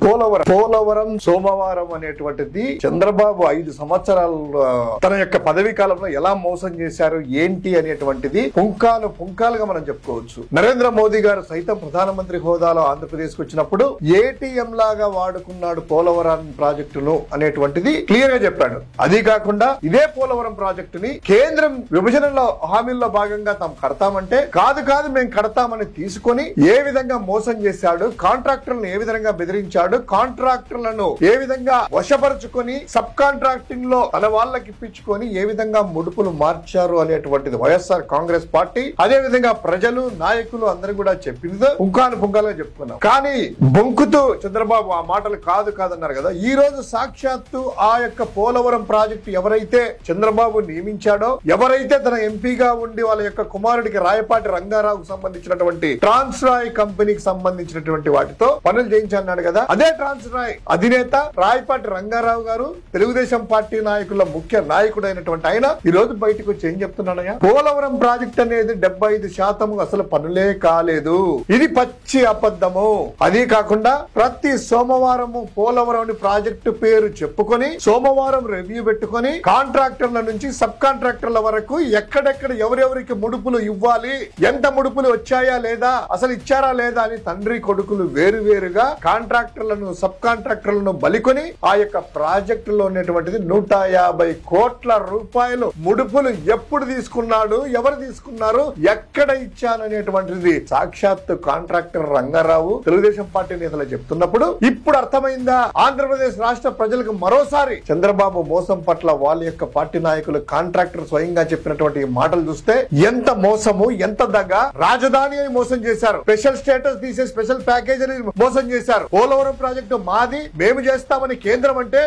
పోలవరం సోమవారం అనేటువంటిది చంద్రబాబు 5 సంవత్సరాలు తన యొక్క పదవీ కాలంలో ఎలా మోసం చేశారు ఏంటి అనేటువంటిది పుంకాలుగా మనం చెప్పుకోవచ్చు. నరేంద్ర మోదీ గారు సైతం ప్రధానమంత్రి హోదాలో ఆంధ్రప్రదేశ్ కు వచ్చినప్పుడు ఏటీఎం లాగా వాడుకున్నాడు పోలవరం ప్రాజెక్టును అనేటువంటిది క్లియర్ గా చెప్పాడు. అది కాకుండా ఇదే పోలవరం ప్రాజెక్టుని కేంద్రం విభజనలో హామీల్లో భాగంగా తాము కడతామంటే కాదు మేము కడతామని తీసుకొని ఏ విధంగా మోసం చేశాడు, కాంట్రాక్టర్లను ఏ విధంగా బెదిరించాడు, కాంట్రాక్టర్లను ఏ విధంగా వశపరుచుకొని సబ్ కాంట్రాక్టింగ్ లో తన వాళ్ళకి ఇప్పించుకొని ఏ విధంగా ముడుపులు మార్చారు అనేటువంటిది వైఎస్ఆర్ కాంగ్రెస్ పార్టీ అదే విధంగా ప్రజలు నాయకులు అందరూ కూడా చెప్పింది పుంకాలుగా చెప్పుకున్నాం. కానీ బొంకుతూ చంద్రబాబు ఆ మాటలు కాదన్నారు కదా. ఈ రోజు సాక్షాత్తు ఆ యొక్క పోలవరం ప్రాజెక్టు ఎవరైతే చంద్రబాబు నియమించాడో, ఎవరైతే తన ఎంపీగా ఉండి వాళ్ళ యొక్క కుమారుడికి రాయపాటి రంగారావుకు సంబంధించినటువంటి ట్రాన్స్రాయ్ కంపెనీకి సంబంధించినటువంటి వాటితో పనులు చేయించన్నాడు కదా. అదే ట్రాన్స్రాయ్ అధినేత రాయపాటి రంగారావు గారు తెలుగుదేశం పార్టీ నాయకుల ముఖ్య నాయకుడైనటువంటి ఆయన ఈ రోజు బయటకు వచ్చి ఏం చెప్తున్నాడయ్యా, పోలవరం ప్రాజెక్ట్ అనేది 75% అసలు పనులే కాలేదు, ఇది పచ్చి అబద్ధము. అది కాకుండా ప్రతి సోమవారము పోలవరం ప్రాజెక్టు పేరు చెప్పుకొని సోమవారం రివ్యూ పెట్టుకొని కాంట్రాక్టర్ల నుంచి సబ్ కాంట్రాక్టర్ల వరకు ఎక్కడెక్కడ ఎవరెవరికి ముడుపులు ఇవ్వాలి, ఎంత ముడుపులు వచ్చాయా లేదా, అసలు ఇచ్చారా లేదా అని తండ్రి కొడుకులు వేరువేరుగా కాంట్రాక్టర్లను సబ్ కాంట్రాక్టర్లను బలికొని ఆ యొక్క ప్రాజెక్టులో ఉన్నటువంటిది 150 కోట్ల రూపాయలు ముడుపులు ఎప్పుడు తీసుకున్నాడు, ఎవరు తీసుకున్నారు, ఎక్కడ ఇచ్చాననేటువంటిది సాక్షాత్తు కాంట్రాక్టర్ రంగారావు తెలుగుదేశం పార్టీ నేతలు చెప్తున్నప్పుడు ఇప్పుడు అర్థమైందా ఆంధ్రప్రదేశ్ రాష్ట్ర ప్రజలకు మరోసారి చంద్రబాబు మోసం పట్ల వాళ్ళ యొక్క పార్టీ నాయకులు కాంట్రాక్టర్ స్వయంగా చెప్పినటువంటి మాటలు చూస్తే ఎంత మోసము, ఎంత దగ్గ. రాజధాని అని మోసం చేశారు, స్పెషల్ స్టేటస్ తీసే స్పెషల్ ప్యాకేజ్ అని మోసం చేశారు, పోలవరం ప్రాజెక్టు మాది మేము చేస్తామని కేంద్రం అంటే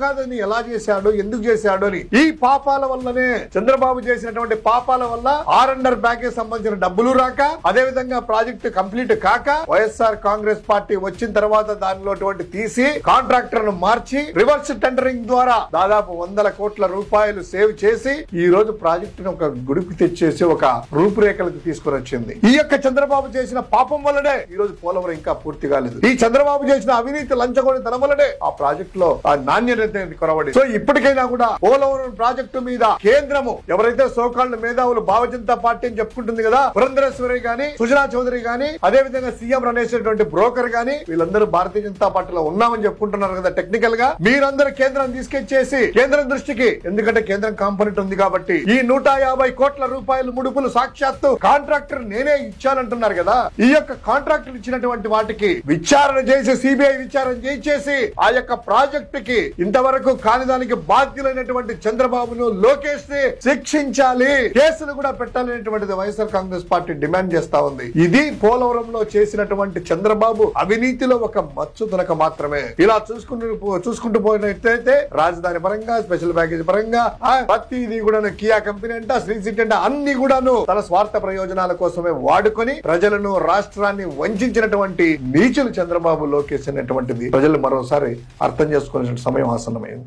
కాదని ఎలా చేశాడు, ఎందుకు చేశాడు అని. ఈ పాపాల వల్లనే చంద్రబాబు చేసినటువంటి పాపాల వల్ల ఆర్ఎండ్ఆర్ ప్యాకేజ్ సంబంధించిన డబ్బులు రాక అదే విధంగా ప్రాజెక్టు కంప్లీట్ కాక వైఎస్ఆర్ కాంగ్రెస్ పార్టీ వచ్చిన తర్వాత దానిలో తీసి కాంట్రాక్టర్ను మార్చి రివర్స్ టెండరింగ్ ద్వారా దాదాపు 100 కోట్ల రూపాయలు సేవ్ చేసి ఈ రోజు ప్రాజెక్టును ఒక గుడికి తెచ్చేసి ఒక రూపురేఖలకు తీసుకుని వచ్చింది. ఈ యొక్క చంద్రబాబు చేసిన పాపం వల్లనే ఈ రోజు పోలవరం ఇంకా పూర్తి కాలేదు. ఈ చంద్రబాబు చేసిన అవినీతి లంచగొని తన వల్లనే ఆ ప్రాజెక్ట్ లో ఆ నాణ్యత కొరవడి. సో ఇప్పటికైనా కూడా పోలవరం ప్రాజెక్టు మీద కేంద్రము ఎవరైతే సోకాళ్ళు మేధావులు భావ జనతా పార్టీ అని చెప్పుకుంటుంది కదా, పురంధరేశ్వరి గాని సుజనా చౌదరి గాని అదే విధంగా సీఎం రనేసినటువంటి బ్రోకర్ గాని వీళ్ళందరూ భారతీయ జనతా పార్టీలో ఉన్నామని చెప్పుకుంటున్నారు కదా. టెక్నికల్ గా మీరందరూ కేంద్రం తీసుకొచ్చేసి కేంద్రం దృష్టికి, ఎందుకంటే కేంద్రం కాంపోనెంట్ ఉంది కాబట్టి ఈ 150 కోట్ల రూపాయలు ముడుపులు సాక్షాత్తు కాంట్రాక్టర్ నేనే ఇచ్చానంటున్నారు కదా. ఈ యొక్క కాంట్రాక్టర్ ఇచ్చినటువంటి వాటికి విచారణ చేసి సిబిఐ విచారణ చేసి ఆ యొక్క ప్రాజెక్టు కి ఇంతవరకు కాని దానికి బాధ్యులైనటువంటి చంద్రబాబును లోకేష్ ని శిక్షించాలి, కేసులు కూడా పెట్టాలనేటువంటిది వైఎస్ఆర్ కాంగ్రెస్ పార్టీ డిమాండ్ చేస్తా ఉంది. ఇది పోలవరంలో చేసినటువంటి చంద్రబాబు అవినీతిలో ఒక మచ్చు తునక మాత్రమే. ఇలా చూసుకుంటూ పోయినట్లయితే రాజధాని పరంగా స్పెషల్ ప్యాకేజ్ పరంగా ప్రతిదీ కూడా కియా కంపెనీ అంట, శ్రీ సిటీ అంట అన్ని కూడాను తన స్వార్థ ప్రయోజనాల కోసమే వాడుకొని ప్రజలను రాష్ట్రాన్ని వంచినటువంటి నీచులు చంద్రబాబు లోకేష్ అనేటువంటిది ప్రజలు మరోసారి అర్థం చేసుకోవాల్సిన సమయం ఆసన్నమైంది.